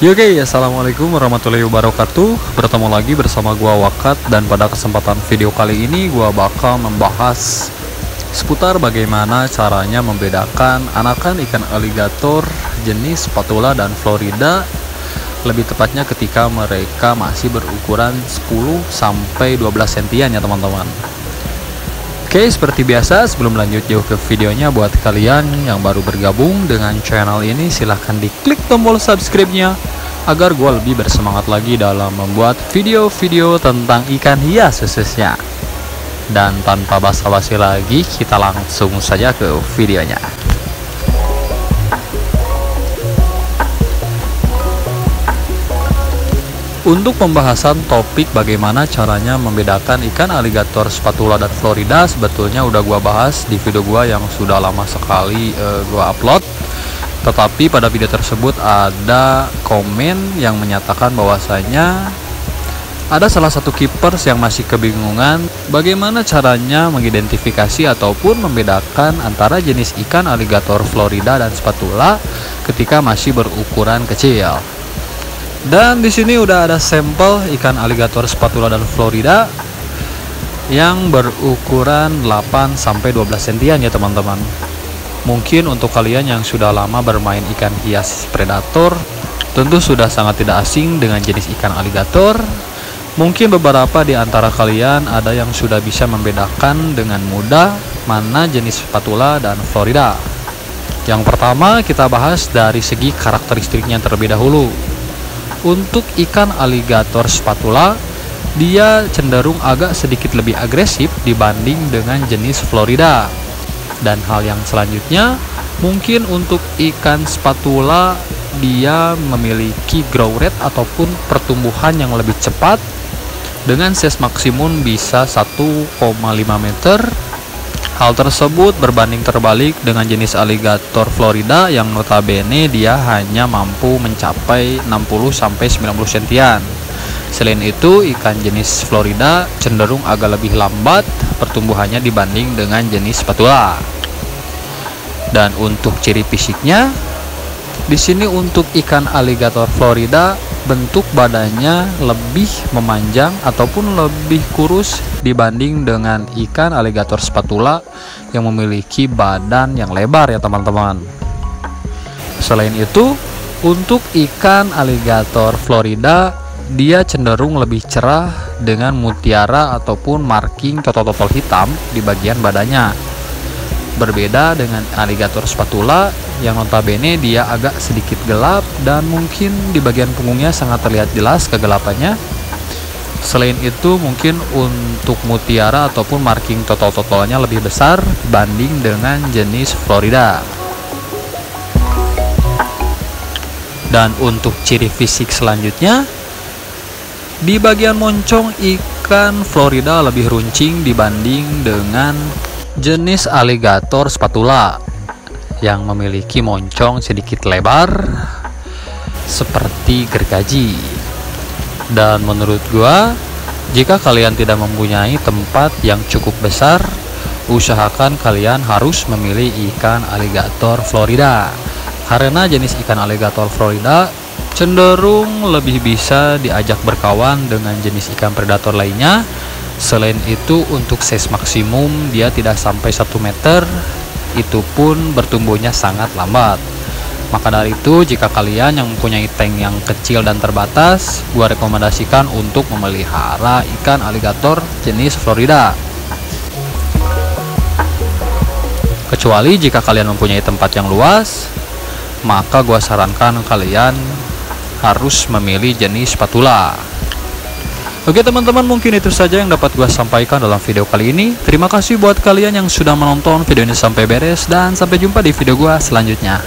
Oke, assalamualaikum warahmatullahi wabarakatuh. Bertemu lagi bersama gua Wakat, dan pada kesempatan video kali ini gua bakal membahas seputar bagaimana caranya membedakan anakan ikan aligator jenis Spatula dan Florida, lebih tepatnya ketika mereka masih berukuran 10 sampai 12 sentian ya teman-teman. Oke, seperti biasa sebelum lanjut jauh ke videonya, buat kalian yang baru bergabung dengan channel ini silahkan diklik tombol subscribe-nya agar gue lebih bersemangat lagi dalam membuat video-video tentang ikan hias khususnya. Dan tanpa basa-basi lagi, kita langsung saja ke videonya. Untuk pembahasan topik bagaimana caranya membedakan ikan aligator Spatula dan Florida, sebetulnya udah gua bahas di video gua yang sudah lama sekali gua upload. Tetapi pada video tersebut ada komen yang menyatakan bahwasanya ada salah satu keepers yang masih kebingungan bagaimana caranya mengidentifikasi ataupun membedakan antara jenis ikan aligator Florida dan Spatula ketika masih berukuran kecil. Dan di sini udah ada sampel ikan aligator Spatula dan Florida yang berukuran 8 sampai 12 sentian ya teman-teman. Mungkin untuk kalian yang sudah lama bermain ikan hias predator, tentu sudah sangat tidak asing dengan jenis ikan aligator. Mungkin beberapa di antara kalian ada yang sudah bisa membedakan dengan mudah mana jenis Spatula dan Florida. Yang pertama kita bahas dari segi karakteristiknya terlebih dahulu. Untuk ikan aligator Spatula, dia cenderung agak sedikit lebih agresif dibanding dengan jenis Florida. Dan hal yang selanjutnya, mungkin untuk ikan Spatula, dia memiliki grow rate ataupun pertumbuhan yang lebih cepat dengan size maksimum bisa 1,5 meter. Hal tersebut berbanding terbalik dengan jenis aligator Florida yang notabene dia hanya mampu mencapai 60 sampai 90 sentian. Selain itu, ikan jenis Florida cenderung agak lebih lambat pertumbuhannya dibanding dengan jenis Spatula. Dan untuk ciri fisiknya, di sini untuk ikan aligator Florida, bentuk badannya lebih memanjang ataupun lebih kurus dibanding dengan ikan aligator Spatula yang memiliki badan yang lebar ya teman-teman. Selain itu, untuk ikan aligator Florida, dia cenderung lebih cerah dengan mutiara ataupun marking totol-totol hitam di bagian badannya. Berbeda dengan aligator Spatula yang notabene dia agak sedikit gelap dan mungkin di bagian punggungnya sangat terlihat jelas kegelapannya. Selain itu, mungkin untuk mutiara ataupun marking totol-totolnya lebih besar dibanding dengan jenis Florida. Dan untuk ciri fisik selanjutnya, di bagian moncong ikan Florida lebih runcing dibanding dengan jenis aligator Spatula yang memiliki moncong sedikit lebar seperti gergaji. Dan menurut gua, jika kalian tidak mempunyai tempat yang cukup besar, usahakan kalian harus memilih ikan aligator Florida, karena jenis ikan aligator Florida cenderung lebih bisa diajak berkawan dengan jenis ikan predator lainnya. Selain itu, untuk size maksimum dia tidak sampai 1 meter, itu pun bertumbuhnya sangat lambat. Maka dari itu, jika kalian yang mempunyai tank yang kecil dan terbatas, gua rekomendasikan untuk memelihara ikan aligator jenis Florida. Kecuali jika kalian mempunyai tempat yang luas, maka gua sarankan kalian harus memilih jenis Spatula. Oke teman-teman, mungkin itu saja yang dapat gue sampaikan dalam video kali ini. Terima kasih buat kalian yang sudah menonton video ini sampai beres, dan sampai jumpa di video gue selanjutnya.